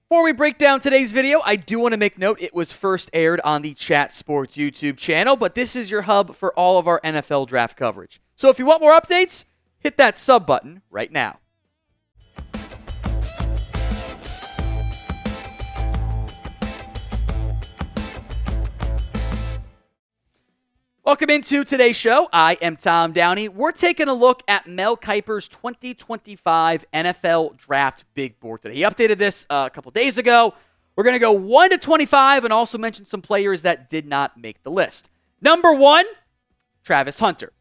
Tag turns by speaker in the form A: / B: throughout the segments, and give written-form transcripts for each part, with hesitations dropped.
A: Before we break down today's video, I do want to make note it was first aired on the Chat Sports YouTube channel, but this is your hub for all of our NFL draft coverage. So if you want more updates, hit that sub button right now. Welcome into today's show. I am Tom Downey. We're taking a look at Mel Kiper's 2025 NFL Draft Big Board today. He updated this a couple days ago. We're going to go 1 to 25 and also mention some players that did not make the list. Number 1, Travis Hunter.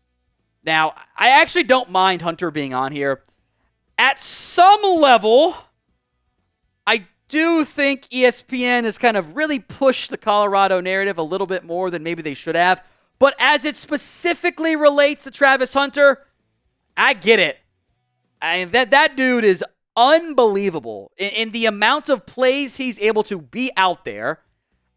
A: Now, I actually don't mind Hunter being on here. At some level, I do think ESPN has kind of really pushed the Colorado narrative a little bit more than maybe they should have. But as it specifically relates to Travis Hunter, I get it. That dude is unbelievable in the amount of plays he's able to be out there.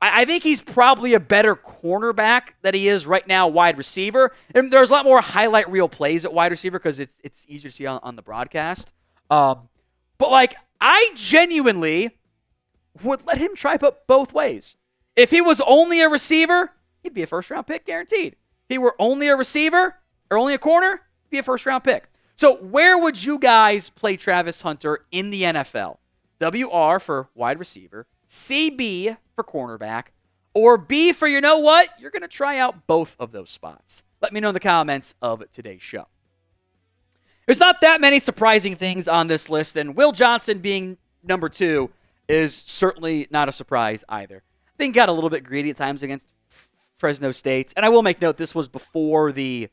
A: I think he's probably a better cornerback than he is right now wide receiver. And there's a lot more highlight reel plays at wide receiver because it's easier to see on the broadcast. But I genuinely would let him try both ways. If he was only a receiver, he'd be a first-round pick guaranteed. If he were only a receiver or only a corner, he'd be a first-round pick. So where would you guys play Travis Hunter in the NFL? WR for wide receiver, CB for cornerback, or B for, you know what? You're going to try out both of those spots. Let me know in the comments of today's show. There's not that many surprising things on this list, and Will Johnson being number 2 is certainly not a surprise either. I think he got a little bit greedy at times against Fresno State. And I will make note, this was before the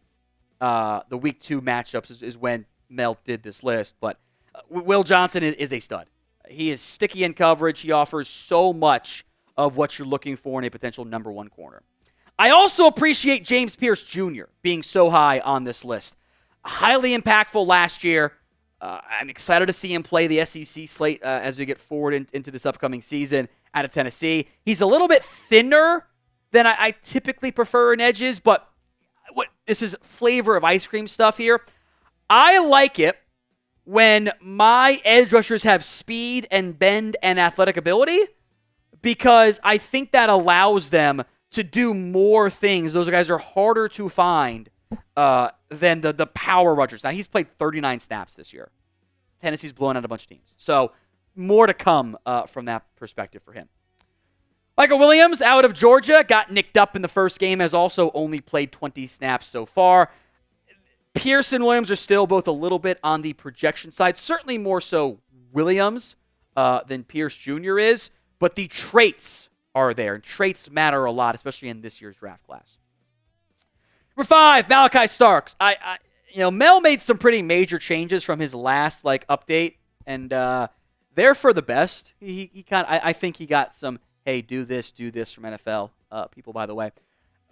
A: Week 2 matchups is when Mel did this list. But Will Johnson is a stud. He is sticky in coverage. He offers so much of what you're looking for in a potential number 1 corner. I also appreciate James Pearce Jr. being so high on this list. Highly impactful last year. I'm excited to see him play the SEC slate as we get forward into this upcoming season out of Tennessee. He's a little bit thinner than I typically prefer in edges, but this is flavor of ice cream stuff here. I like it when my edge rushers have speed and bend and athletic ability because I think that allows them to do more things. Those guys are harder to find than the power rushers. Now, he's played 39 snaps this year. Tennessee's blowing out a bunch of teams. So more to come from that perspective for him. Mykel Williams out of Georgia got nicked up in the first game, has also only played 20 snaps so far. Pearce and Williams are still both a little bit on the projection side, certainly more so Williams than Pearce Jr. is, but the traits are there, and traits matter a lot, especially in this year's draft class. Number 5, Malaki Starks. Mel made some pretty major changes from his last update, and they're for the best. I think he got some, hey, do this from NFL people, by the way.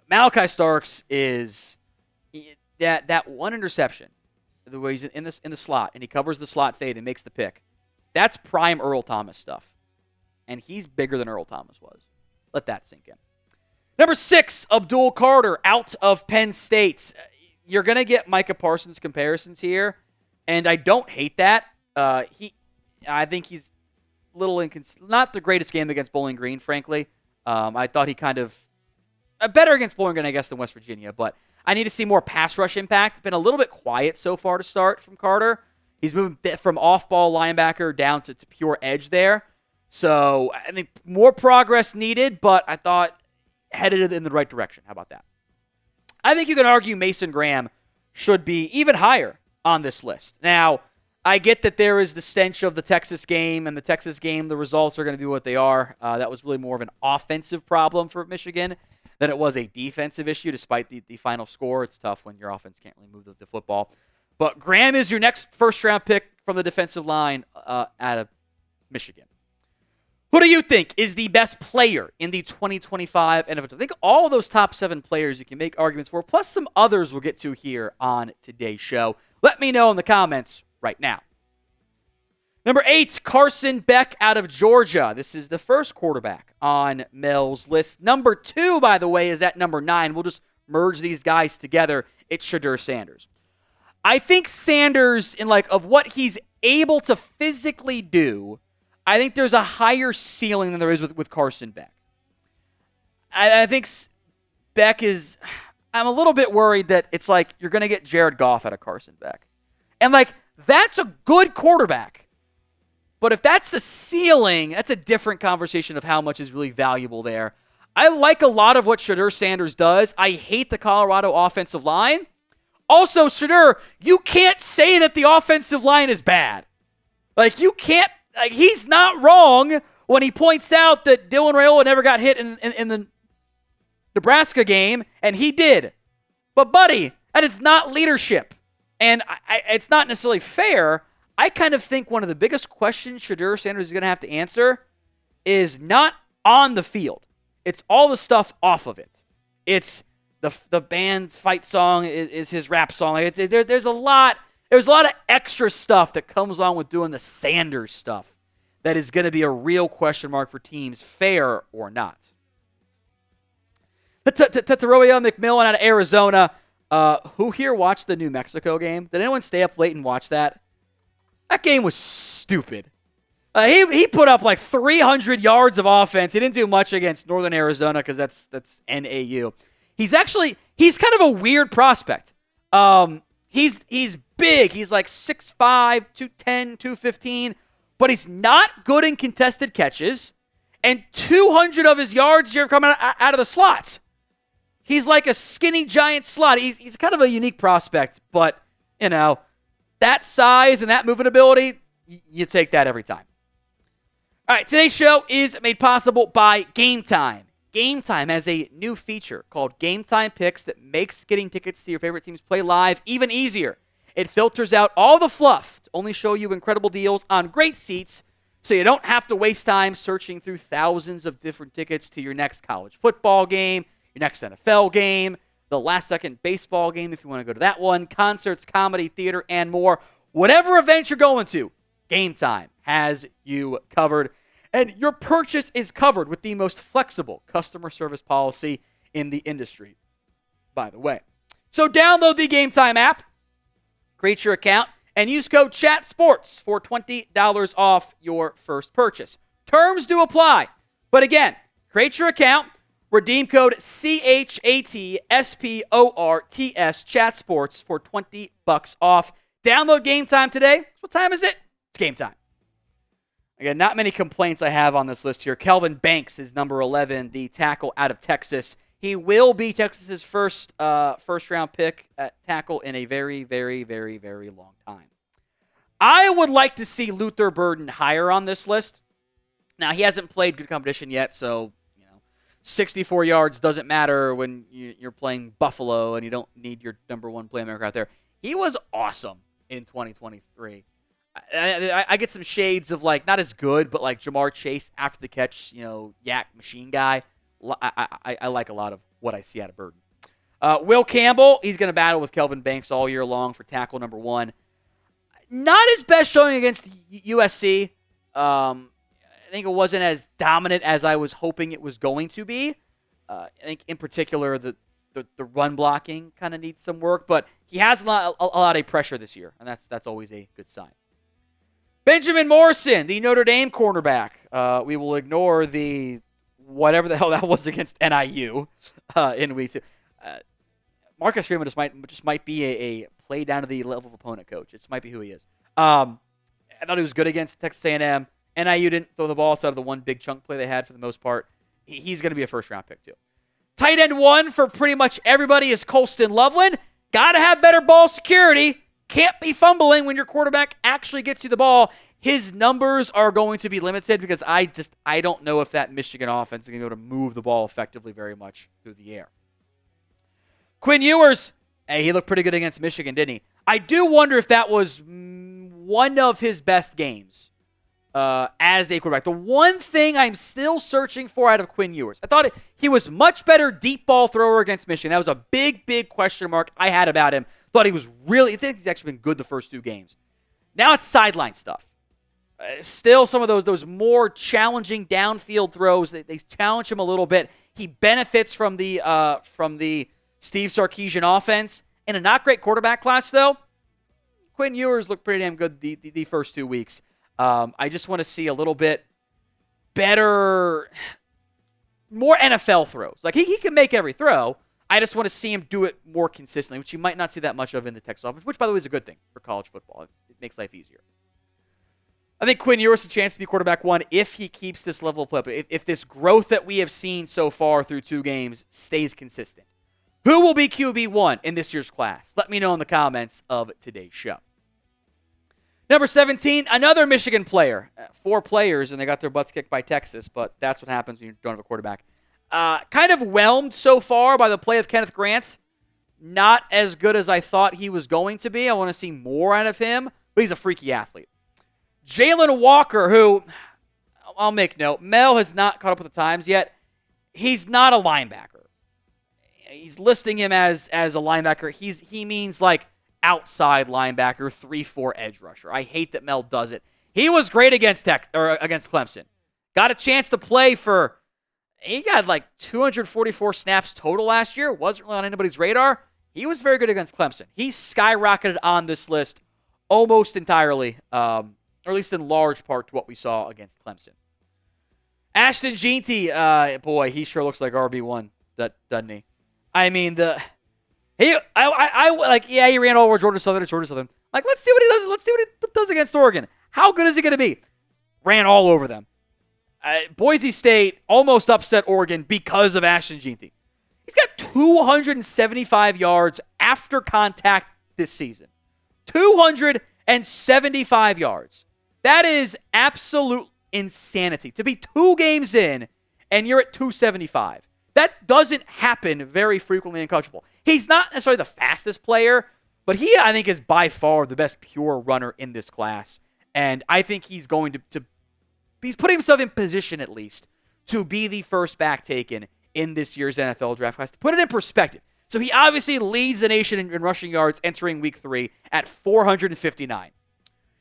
A: Malaki Starks is that one interception, the way he's in the slot, and he covers the slot fade and makes the pick. That's prime Earl Thomas stuff. And he's bigger than Earl Thomas was. Let that sink in. Number 6, Abdul Carter out of Penn State. You're going to get Micah Parsons comparisons here, and I don't hate that. I think he's not the greatest game against Bowling Green, frankly. I thought he kind of better against Bowling Green, I guess, than West Virginia, but I need to see more pass rush impact. It's been a little bit quiet so far to start from Carter. He's moving from off-ball linebacker down to pure edge there. So I think more progress needed, but I thought headed in the right direction. How about that? I think you can argue Mason Graham should be even higher on this list. Now, I get that there is the stench of the Texas game, and the Texas game, the results are going to be what they are. That was really more of an offensive problem for Michigan than it was a defensive issue, despite the final score. It's tough when your offense can't really move the football. But Graham is your next first-round pick from the defensive line out of Michigan. Who do you think is the best player in the 2025 NFL? I think all of those top 7 players you can make arguments for, plus some others we'll get to here on today's show. Let me know in the comments right now. Number 8, Carson Beck out of Georgia. This is the first quarterback on Mel's list. Number 2, by the way, is at number 9. We'll just merge these guys together. It's Shedeur Sanders. I think Sanders, of what he's able to physically do, I think there's a higher ceiling than there is with Carson Beck. I think Beck is... I'm a little bit worried that it's like you're going to get Jared Goff out of Carson Beck. And, like, that's a good quarterback. But if that's the ceiling, that's a different conversation of how much is really valuable there. I like a lot of what Shedeur Sanders does. I hate the Colorado offensive line. Also, Shedeur, you can't say that the offensive line is bad. Like, you can't, like, he's not wrong when he points out that Dylan Raiola never got hit in the Nebraska game, and he did. But, buddy, that is not leadership. And it's not necessarily fair. I kind of think one of the biggest questions Shedeur Sanders is going to have to answer is not on the field. It's all the stuff off of it. It's the band's fight song is his rap song. Like there's a lot of extra stuff that comes along with doing the Sanders stuff that is going to be a real question mark for teams, fair or not. Tetairoa McMillan out of Arizona. Who here watched the New Mexico game? Did anyone stay up late and watch that? That game was stupid. He put up like 300 yards of offense. He didn't do much against Northern Arizona because that's NAU. He's kind of a weird prospect. He's big. He's like 6'5", 210, 215, but he's not good in contested catches. And 200 of his yards here coming out of the slot. He's like a skinny giant slot. He's kind of a unique prospect, but you know, that size and that moving ability, you take that every time. All right, today's show is made possible by Game Time. Game Time has a new feature called Game Time Picks that makes getting tickets to your favorite teams play live even easier. It filters out all the fluff to only show you incredible deals on great seats so you don't have to waste time searching through thousands of different tickets to your next college football game, your next NFL game, the last-second baseball game if you want to go to that one, concerts, comedy, theater, and more. Whatever event you're going to, Game Time has you covered. And your purchase is covered with the most flexible customer service policy in the industry, by the way. So download the Game Time app, create your account, and use code CHATSPORTS for $20 off your first purchase. Terms do apply. But again, create your account, redeem code CHATSPORTS, CHATSPORTS for $20 off. Download Game Time today. What time is it? It's game time. Again, not many complaints I have on this list here. Kelvin Banks is number 11, the tackle out of Texas. He will be Texas's first-round pick at tackle in a very, very, very, very long time. I would like to see Luther Burden higher on this list. Now, he hasn't played good competition yet, so 64 yards doesn't matter when you're playing Buffalo and you don't need your number one playmaker out there. He was awesome in 2023. I get some shades of like not as good, but like Jamar Chase after the catch, yak machine guy. I like a lot of what I see out of Burden. Will Campbell, he's going to battle with Kelvin Banks all year long for tackle number 1. Not his best showing against USC. I think it wasn't as dominant as I was hoping it was going to be. I think in particular the run blocking kind of needs some work, but he has a lot of pressure this year, and that's always a good sign. Benjamin Morrison, the Notre Dame cornerback. We will ignore the whatever the hell that was against NIU in week 2. Marcus Freeman just might be a play down to the level of opponent coach. It just might be who he is. I thought he was good against Texas A&M. NIU didn't throw the ball outside of the one big chunk play they had for the most part. He's going to be a first-round pick too. Tight end 1 for pretty much everybody is Colston Loveland. Got to have better ball security. Can't be fumbling when your quarterback actually gets you the ball. His numbers are going to be limited because I don't know if that Michigan offense is going to be able to move the ball effectively very much through the air. Quinn Ewers, he looked pretty good against Michigan, didn't he? I do wonder if that was one of his best games as a quarterback. The one thing I'm still searching for out of Quinn Ewers, I thought he was much better deep ball thrower against Michigan. That was a big, big question mark I had about him. I think he's actually been good the first 2 games. Now it's sideline stuff. Still some of those more challenging downfield throws. They challenge him a little bit. He benefits from the Steve Sarkisian offense. In a not great quarterback class, though, Quinn Ewers looked pretty damn good the first 2 weeks. I just want to see a little bit better, more NFL throws. Like, he can make every throw. I just want to see him do it more consistently, which you might not see that much of in the Texas offense, which, by the way, is a good thing for college football. It makes life easier. I think Quinn Ewers has a chance to be quarterback one if he keeps this level of play. If this growth that we have seen so far through 2 games stays consistent. Who will be QB1 in this year's class? Let me know in the comments of today's show. Number 17, another Michigan player. 4 players, and they got their butts kicked by Texas, but that's what happens when you don't have a quarterback. Kind of whelmed so far by the play of Kenneth Grant. Not as good as I thought he was going to be. I want to see more out of him, but he's a freaky athlete. Jalen Walker, who, I'll make note, Mel has not caught up with the times yet. He's not a linebacker. He's listing him as a linebacker. He means like outside linebacker, 3-4 edge rusher. I hate that Mel does it. He was great against Clemson. Got a chance to play for, he got like 244 snaps total last year. Wasn't really on anybody's radar. He was very good against Clemson. He skyrocketed on this list almost entirely, or at least in large part to what we saw against Clemson. Ashton Jeanty, boy, he sure looks like RB1, doesn't he? I mean, he ran all over Georgia Southern. Like, let's see what he does. Let's see what he does against Oregon. How good is he going to be? Ran all over them. Boise State almost upset Oregon because of Ashton Jeanty. He's got 275 yards after contact this season. 275 yards. That is absolute insanity. To be 2 games in and you're at 275. That doesn't happen very frequently in college football. He's not necessarily the fastest player, but he, I think, is by far the best pure runner in this class. And I think he's going to he's putting himself in position, at least, to be the first back taken in this year's NFL draft class. To put it in perspective, so he obviously leads the nation in rushing yards entering week 3 at 459.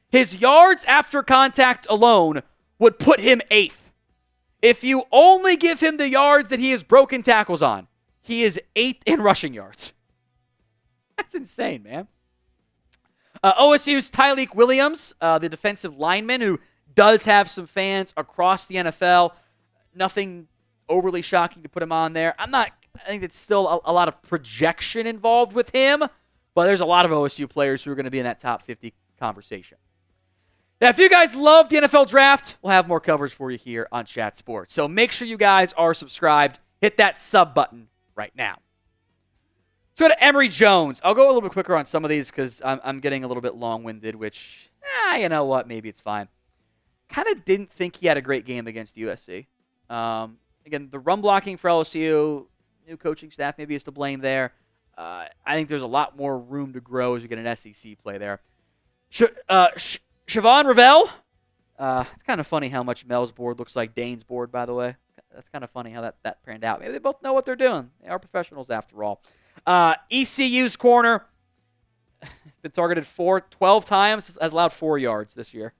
A: His yards after contact alone would put him 8th. If you only give him the yards that he has broken tackles on, he is 8th in rushing yards. That's insane, man. OSU's Tyleik Williams, the defensive lineman who does have some fans across the NFL. Nothing overly shocking to put him on there. I think it's still a lot of projection involved with him, but there's a lot of OSU players who are going to be in that top 50 conversation. Now, if you guys love the NFL draft, we'll have more coverage for you here on Chat Sports. So make sure you guys are subscribed. Hit that sub button right now. Let's go to Emory Jones. I'll go a little bit quicker on some of these because I'm getting a little bit long-winded, which, you know what, maybe it's fine. Kind of didn't think he had a great game against USC. Again, the run blocking for LSU, new coaching staff maybe is to blame there. I think there's a lot more room to grow as we get an SEC play there. Siobhan Ravel. It's kind of funny how much Mel's board looks like Dane's board, by the way. That's kind of funny how that panned out. Maybe they both know what they're doing. They are professionals after all. ECU's corner. It's been targeted 12 times. Has allowed 4 yards this year.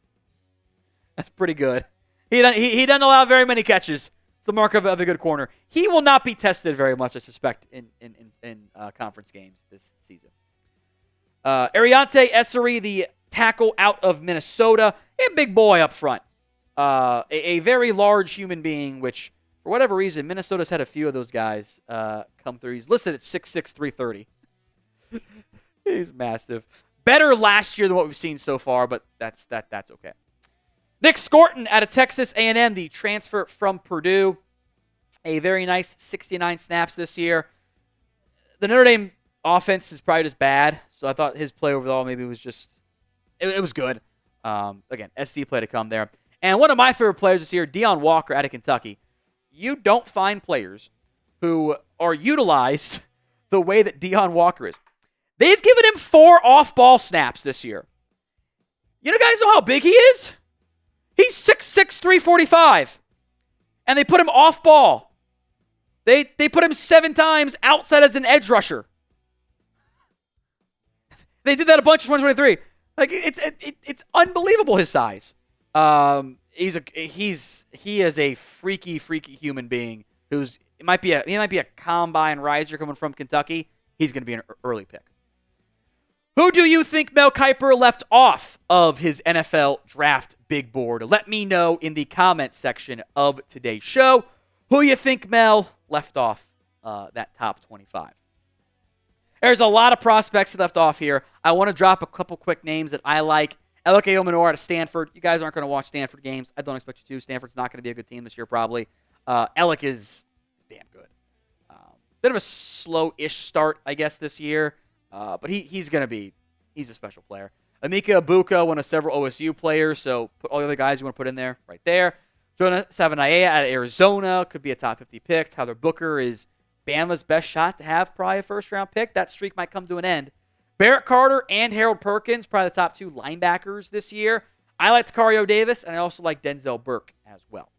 A: That's pretty good. He doesn't allow very many catches. It's the mark of a good corner. He will not be tested very much, I suspect, in conference games this season. Ariante Essery, the tackle out of Minnesota, a big boy up front. A very large human being, which, for whatever reason, Minnesota's had a few of those guys come through. He's listed at 6'6", 330. He's massive. Better last year than what we've seen so far, but that's okay. Nick Scorton out of Texas A&M, the transfer from Purdue. A very nice 69 snaps this year. The Notre Dame offense is probably just bad, so I thought his play overall maybe was just, it was good. Again, SC play to come there. And one of my favorite players this year, Deion Walker out of Kentucky. You don't find players who are utilized the way that Deion Walker is. They've given him 4 off-ball snaps this year. You guys know how big he is? He's 6'6", 345. And they put him off ball. They put him 7 times outside as an edge rusher. They did that a bunch in 2023. Like, it's unbelievable, his size. He is a freaky human being he might be a combine riser coming from Kentucky. He's going to be an early pick. Who do you think Mel Kiper left off of his NFL draft big board? Let me know in the comments section of today's show who you think Mel left off that top 25. There's a lot of prospects left off here. I want to drop a couple quick names that I like. Elike Omenor out of Stanford. You guys aren't going to watch Stanford games. I don't expect you to. Stanford's not going to be a good team this year probably. Ellick is damn good. Bit of a slow-ish start, I guess, this year. But he's a special player. Emeka Ibuka, one of several OSU players, so put all the other guys you want to put in there right there. Jonah Savanaia out of Arizona, could be a top 50 pick. Tyler Booker is Bama's best shot to have probably a first-round pick. That streak might come to an end. Barrett Carter and Harold Perkins, probably the top two linebackers this year. I like Tacario Davis, and I also like Denzel Burke as well.